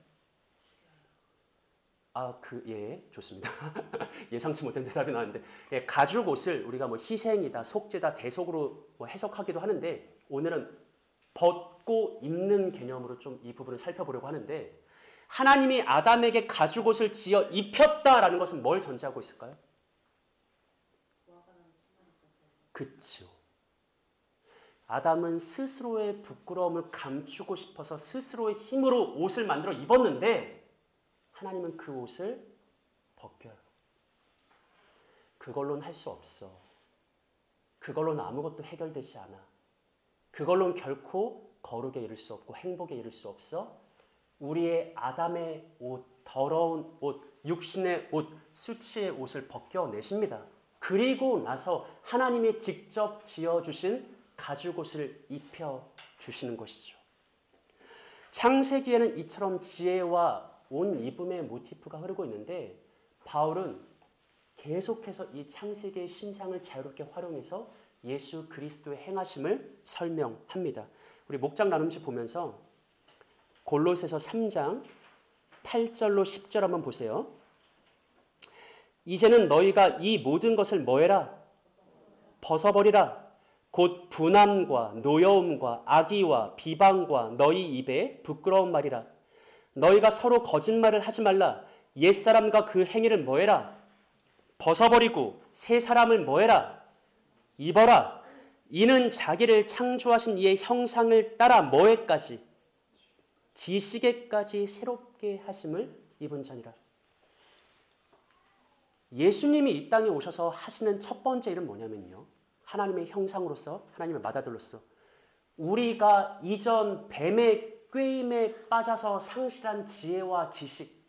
좋습니다. 예상치 못한 대답이 나왔는데, 가죽옷을 우리가 희생이다, 속죄다, 대속으로 해석하기도 하는데, 오늘은 벗고 입는 개념으로 좀 이 부분을 살펴보려고 하는데, 하나님이 아담에게 가죽옷을 지어 입혔다라는 것은 뭘 전제하고 있을까요? 그쵸. 아담은 스스로의 부끄러움을 감추고 싶어서 스스로의 힘으로 옷을 만들어 입었는데, 하나님은 그 옷을 벗겨요. 그걸로는 할 수 없어. 그걸로는 아무것도 해결되지 않아. 그걸로는 결코 거룩에 이를 수 없고 행복에 이를 수 없어. 우리의 아담의 옷, 더러운 옷, 육신의 옷, 수치의 옷을 벗겨내십니다. 그리고 나서 하나님이 직접 지어주신 가죽옷을 입혀주시는 것이죠. 창세기에는 이처럼 지혜와 옷 입음의 모티프가 흐르고 있는데 바울은 계속해서 이 창세기의 심상을 자유롭게 활용해서 예수 그리스도의 행하심을 설명합니다. 우리 목장 나눔시 보면서 골로새서 3장 8절로 10절 한번 보세요. 이제는 너희가 이 모든 것을 뭐해라? 벗어버리라. 곧 분함과 노여움과 악의와 비방과 너희 입에 부끄러운 말이라. 너희가 서로 거짓말을 하지 말라. 옛사람과 그 행위를 뭐해라? 벗어버리고 새 사람을 뭐해라? 입어라. 이는 자기를 창조하신 이의 형상을 따라 뭐해까지? 지식에까지 새롭게 하심을 입은 자니라. 예수님이 이 땅에 오셔서 하시는 첫 번째 일은 뭐냐면요. 하나님의 형상으로서, 하나님의 맏아들로서 우리가 이전 뱀의 꾀임에 빠져서 상실한 지혜와 지식,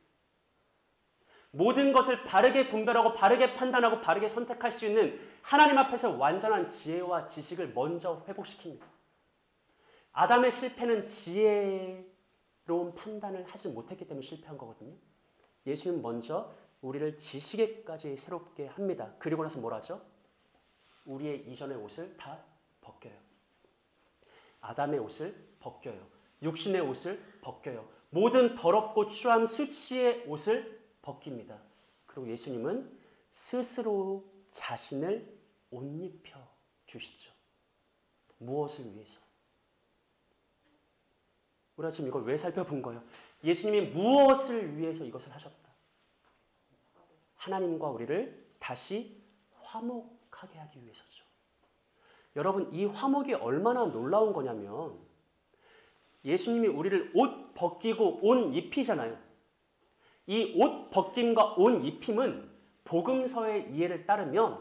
모든 것을 바르게 분별하고 바르게 판단하고 바르게 선택할 수 있는 하나님 앞에서 완전한 지혜와 지식을 먼저 회복시킵니다. 아담의 실패는 지혜로운 판단을 하지 못했기 때문에 실패한 거거든요. 예수님은 먼저 우리를 지식에까지 새롭게 합니다. 그리고 나서 뭘 하죠? 우리의 이전의 옷을 다 벗겨요. 아담의 옷을 벗겨요. 육신의 옷을 벗겨요. 모든 더럽고 추한 수치의 옷을 벗깁니다. 그리고 예수님은 스스로 자신을 옷 입혀 주시죠. 무엇을 위해서? 우리가 지금 이걸 왜 살펴본 거예요? 예수님이 무엇을 위해서 이것을 하셨다? 하나님과 우리를 다시 화목하게 하기 위해서죠. 여러분, 이 화목이 얼마나 놀라운 거냐면 예수님이 우리를 옷 벗기고 옷 입히잖아요. 이 옷 벗김과 옷 입힘은 복음서의 이해를 따르면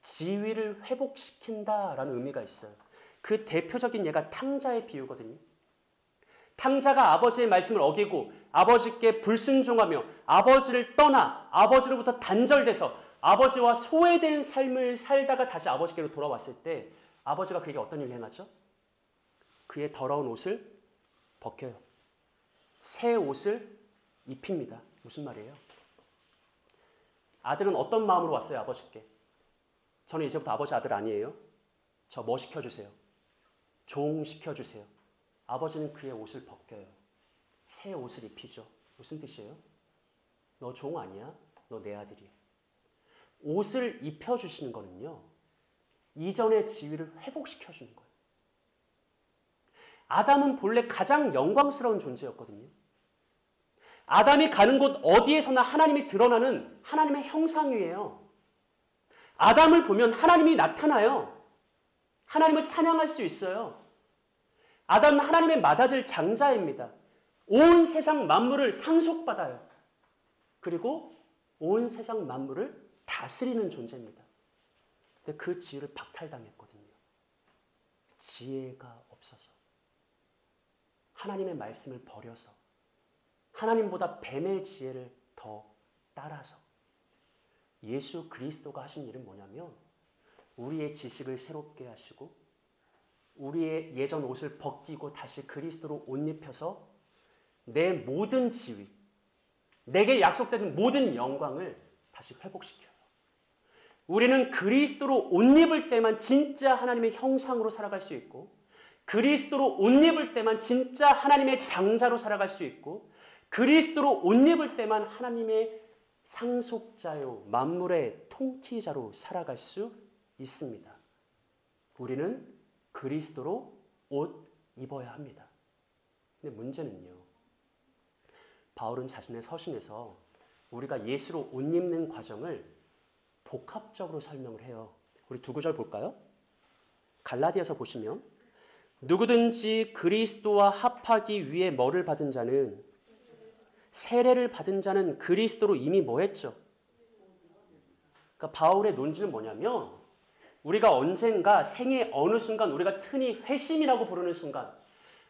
지위를 회복시킨다라는 의미가 있어요. 그 대표적인 예가 탕자의 비유거든요. 탕자가 아버지의 말씀을 어기고 아버지께 불순종하며 아버지를 떠나 아버지로부터 단절돼서 아버지와 소외된 삶을 살다가 다시 아버지께로 돌아왔을 때 아버지가 그에게 어떤 일을 행하죠? 그의 더러운 옷을 벗겨요. 새 옷을 입힙니다. 무슨 말이에요? 아들은 어떤 마음으로 왔어요? 아버지께. 저는 이제부터 아버지 아들 아니에요. 저 뭐 시켜주세요? 종 시켜주세요. 아버지는 그의 옷을 벗겨요. 새 옷을 입히죠. 무슨 뜻이에요? 너 종 아니야? 너 내 아들이야. 옷을 입혀주시는 거는요. 이전의 지위를 회복시켜주는 거예요. 아담은 본래 가장 영광스러운 존재였거든요. 아담이 가는 곳 어디에서나 하나님이 드러나는 하나님의 형상이에요. 아담을 보면 하나님이 나타나요. 하나님을 찬양할 수 있어요. 아담은 하나님의 맏아들 장자입니다. 온 세상 만물을 상속받아요. 그리고 온 세상 만물을 다스리는 존재입니다. 근데 그 지혜를 박탈당했거든요. 지혜가 없어서. 하나님의 말씀을 버려서. 하나님보다 뱀의 지혜를 더 따라서. 예수 그리스도가 하신 일은 뭐냐면 우리의 지식을 새롭게 하시고 우리의 예전 옷을 벗기고 다시 그리스도로 옷 입혀서 내 모든 지위, 내게 약속된 모든 영광을 다시 회복시켜요. 우리는 그리스도로 옷 입을 때만 진짜 하나님의 형상으로 살아갈 수 있고 그리스도로 옷 입을 때만 진짜 하나님의 장자로 살아갈 수 있고 그리스도로 옷 입을 때만 하나님의 상속자요 만물의 통치자로 살아갈 수 있습니다. 우리는 그리스도로 옷 입어야 합니다. 근데 문제는요. 바울은 자신의 서신에서 우리가 예수로 옷 입는 과정을 복합적으로 설명을 해요. 우리 두 구절 볼까요? 갈라디아서 보시면 누구든지 그리스도와 합하기 위해 뭐를 받은 자는 세례를 받은 자는 그리스도로 이미 뭐 했죠? 그러니까 바울의 논지는 뭐냐면 우리가 언젠가 생의 어느 순간 우리가 흔히 회심이라고 부르는 순간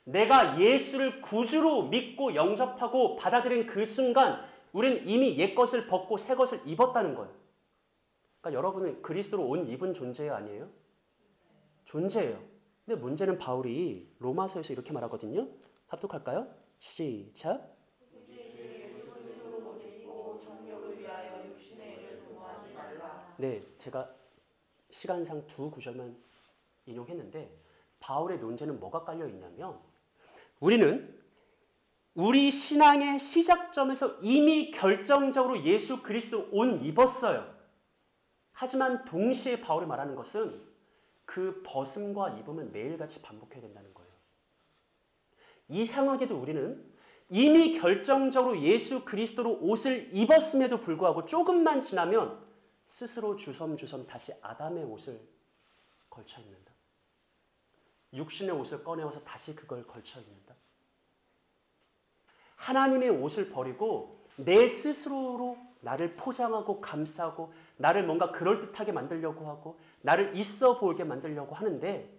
내가 예수를 구주로 믿고 영접하고 받아들인 그 순간 우리는 이미 옛것을 벗고 새것을 입었다는 거예요. 그러니까 여러분은 그리스도로 옷 입은 존재 아니에요? 존재예요. 근데 문제는 바울이 로마서에서 이렇게 말하거든요. 합독할까요? 시작. 네, 제가 시간상 두 구절만 인용했는데 바울의 논제는 뭐가 깔려 있냐면 우리는 우리 신앙의 시작점에서 이미 결정적으로 예수 그리스도 옷 입었어요. 하지만 동시에 바울이 말하는 것은 그 벗음과 입음을 매일같이 반복해야 된다는 거예요. 이상하게도 우리는 이미 결정적으로 예수 그리스도로 옷을 입었음에도 불구하고 조금만 지나면 스스로 주섬주섬 다시 아담의 옷을 걸쳐 입는다. 육신의 옷을 꺼내어서 다시 그걸 걸쳐 입는다. 하나님의 옷을 버리고 내 스스로로 나를 포장하고 감싸고 나를 뭔가 그럴듯하게 만들려고 하고 나를 있어 보이게 만들려고 하는데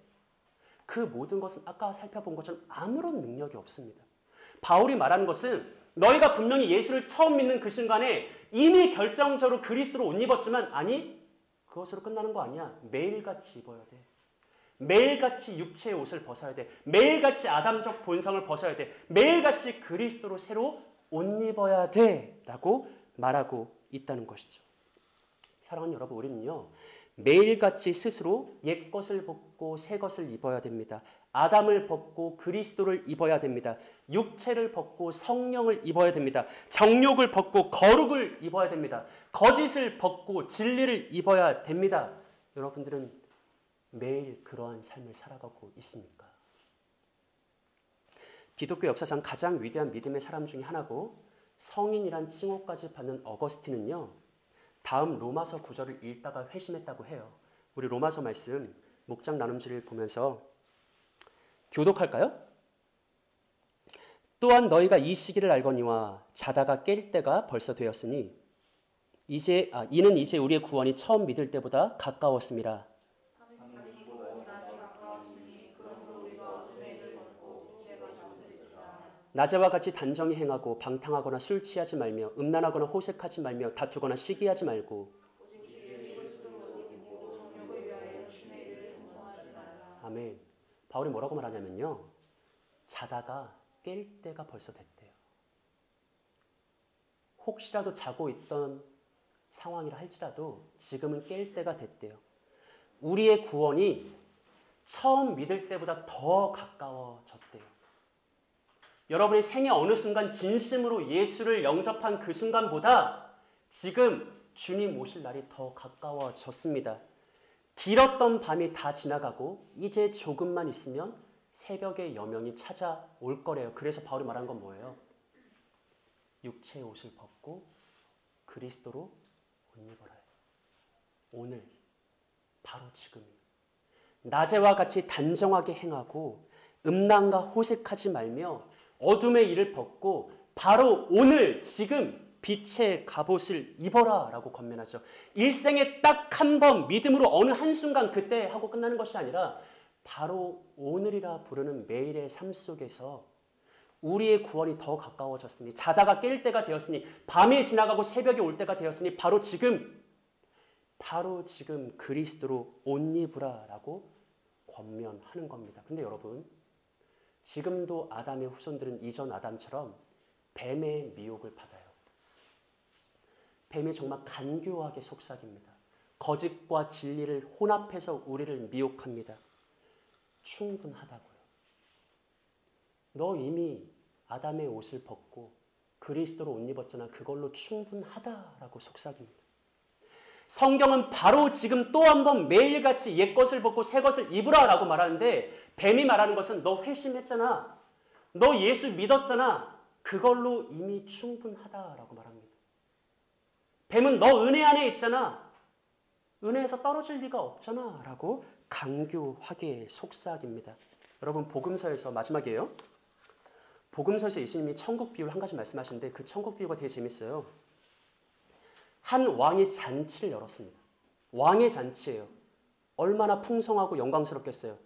그 모든 것은 아까 살펴본 것처럼 아무런 능력이 없습니다. 바울이 말하는 것은 너희가 분명히 예수를 처음 믿는 그 순간에 이미 결정적으로 그리스도로 옷 입었지만 아니 그것으로 끝나는 거 아니야. 매일같이 입어야 돼. 매일같이 육체의 옷을 벗어야 돼. 매일같이 아담적 본성을 벗어야 돼. 매일같이 그리스도로 새로 옷 입어야 돼 라고 말하고 있다는 것이죠. 사랑하는 여러분, 우리는요 매일같이 스스로 옛것을 벗고 새것을 입어야 됩니다. 아담을 벗고 그리스도를 입어야 됩니다. 육체를 벗고 성령을 입어야 됩니다. 정욕을 벗고 거룩을 입어야 됩니다. 거짓을 벗고 진리를 입어야 됩니다. 여러분들은 매일 그러한 삶을 살아가고 있습니까? 기독교 역사상 가장 위대한 믿음의 사람 중에 하나고 성인이란 칭호까지 받는 어거스틴은요. 다음 로마서 9절을 읽다가 회심했다고 해요. 우리 로마서 말씀 목장 나눔지를 보면서 교독할까요? 또한 너희가 이 시기를 알거니와 자다가 깰 때가 벌써 되었으니 이는 이제 우리의 구원이 처음 믿을 때보다 가까웠음이라. 낮에와 같이 단정히 행하고 방탕하거나 술 취하지 말며 음란하거나 호색하지 말며 다투거나 시기하지 말고 아멘. 바울이 뭐라고 말하냐면요. 자다가 깰 때가 벌써 됐대요. 혹시라도 자고 있던 상황이라 할지라도 지금은 깰 때가 됐대요. 우리의 구원이 처음 믿을 때보다 더 가까워졌대요. 여러분이 생애 어느 순간 진심으로 예수를 영접한 그 순간보다 지금 주님 오실 날이 더 가까워졌습니다. 길었던 밤이 다 지나가고 이제 조금만 있으면 새벽의 여명이 찾아올 거래요. 그래서 바울이 말한 건 뭐예요? 육체의 옷을 벗고 그리스도로 옷 입어라. 오늘, 바로 지금이에요. 낮에와 같이 단정하게 행하고 음란과 호색하지 말며 어둠의 일을 벗고 바로 오늘, 지금 빛의 갑옷을 입어라 라고 권면하죠. 일생에 딱 한 번 믿음으로 어느 한순간 그때 하고 끝나는 것이 아니라 바로 오늘이라 부르는 매일의 삶 속에서 우리의 구원이 더 가까워졌으니, 자다가 깰 때가 되었으니, 밤이 지나가고 새벽이 올 때가 되었으니 바로 지금 그리스도로 옷 입으라 라고 권면하는 겁니다. 근데 여러분, 지금도 아담의 후손들은 이전 아담처럼 뱀의 미혹을 받아요. 뱀이 정말 간교하게 속삭입니다. 거짓과 진리를 혼합해서 우리를 미혹합니다. 충분하다고요. 너 이미 아담의 옷을 벗고 그리스도로 옷 입었잖아. 그걸로 충분하다라고 속삭입니다. 성경은 바로 지금 또 한 번 매일같이 옛 것을 벗고 새 것을 입으라 라고 말하는데, 뱀이 말하는 것은 너 회심했잖아. 너 예수 믿었잖아. 그걸로 이미 충분하다라고 말합니다. 뱀은 너 은혜 안에 있잖아. 은혜에서 떨어질 리가 없잖아 라고 강교하게 속삭입니다. 여러분, 복음서에서 마지막이에요. 복음서에서 예수님이 천국 비유를 한 가지 말씀하시는데 그 천국 비유가 되게 재밌어요. 한 왕이 잔치를 열었습니다. 왕의 잔치예요. 얼마나 풍성하고 영광스럽겠어요.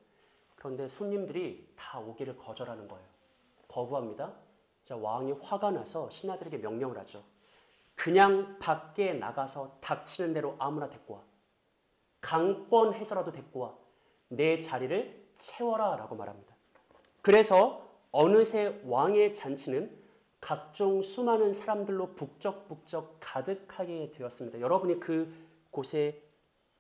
그런데 손님들이 다 오기를 거절하는 거예요. 거부합니다. 자, 왕이 화가 나서 신하들에게 명령을 하죠. 그냥 밖에 나가서 닥치는 대로 아무나 데리고 와. 강권해서라도 데리고 와. 내 자리를 채워라 라고 말합니다. 그래서 어느새 왕의 잔치는 각종 수많은 사람들로 북적북적 가득하게 되었습니다. 여러분이 그곳에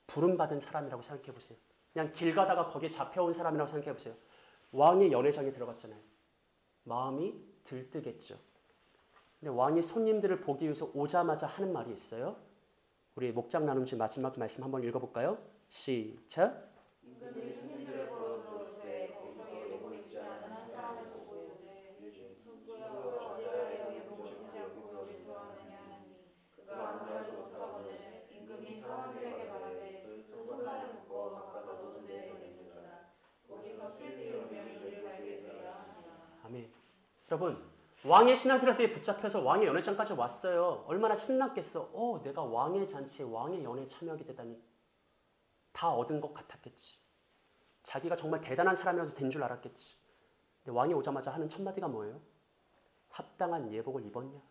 부름받은 사람이라고 생각해 보세요. 그냥 길 가다가 거기에 잡혀온 사람이라고 생각해 보세요. 왕의 연회장에 들어갔잖아요. 마음이 들뜨겠죠. 근데 왕이 손님들을 보기 위해서 오자마자 하는 말이 있어요. 우리 목장 나눔 중 마지막 말씀 한번 읽어볼까요? 시작. 임금이 손님들을 벌어들어오세 거기서 예복 입지 않은 한 사람을 보고 이르되 누구여 제자의 예복을 입지 않고 여기 들어왔느냐 하니 그가 아무래도 못하거늘 임금이 사원들에게 말하되 그 손발을 묶어 바깥 어두운 데에 던지라. 거기서 슬피 울며 이를 갈게 되어야 하니라. 아멘. 여러분, 왕의 신하들한테 붙잡혀서 왕의 연회장까지 왔어요. 얼마나 신났겠어. 내가 왕의 잔치에 왕의 연회에 참여하게 되다니. 다 얻은 것 같았겠지. 자기가 정말 대단한 사람이라도 된 줄 알았겠지. 근데 왕이 오자마자 하는 첫 마디가 뭐예요? 합당한 예복을 입었냐?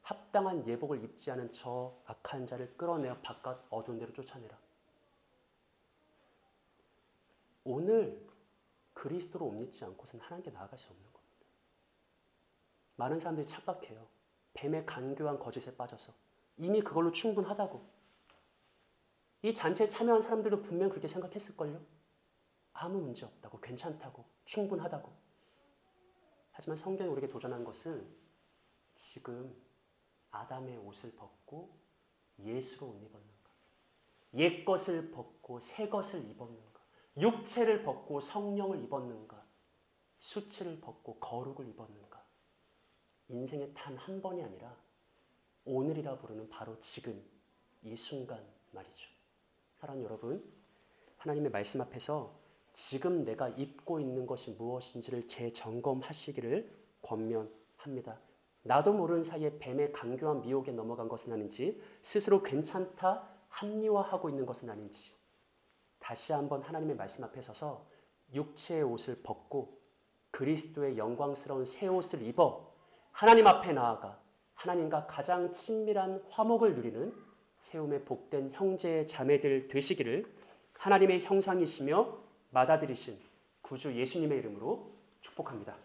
합당한 예복을 입지 않은 저 악한 자를 끌어내어 바깥 어두운 데로 쫓아내라. 오늘 그리스도로 옷 입지 않고서는 하나님께 나아갈 수 없는 겁니다. 많은 사람들이 착각해요. 뱀의 간교한 거짓에 빠져서 이미 그걸로 충분하다고. 이 잔치에 참여한 사람들도 분명 그렇게 생각했을걸요. 아무 문제 없다고, 괜찮다고, 충분하다고. 하지만 성경이 우리에게 도전한 것은 지금 아담의 옷을 벗고 예수로 옷 입었는가, 옛 것을 벗고 새 것을 입었는가, 육체를 벗고 성령을 입었는가, 수치를 벗고 거룩을 입었는가. 인생에 단 한 번이 아니라 오늘이라 부르는 바로 지금 이 순간 말이죠. 사랑하는 여러분, 하나님의 말씀 앞에서 지금 내가 입고 있는 것이 무엇인지를 재점검하시기를 권면합니다. 나도 모르는 사이에 뱀의 간교한 미혹에 넘어간 것은 아닌지, 스스로 괜찮다 합리화하고 있는 것은 아닌지, 다시 한번 하나님의 말씀 앞에 서서 육체의 옷을 벗고 그리스도의 영광스러운 새 옷을 입어 하나님 앞에 나아가 하나님과 가장 친밀한 화목을 누리는 세움의 복된 형제 자매들 되시기를 하나님의 형상이시며 맏아들이신 구주 예수님의 이름으로 축복합니다.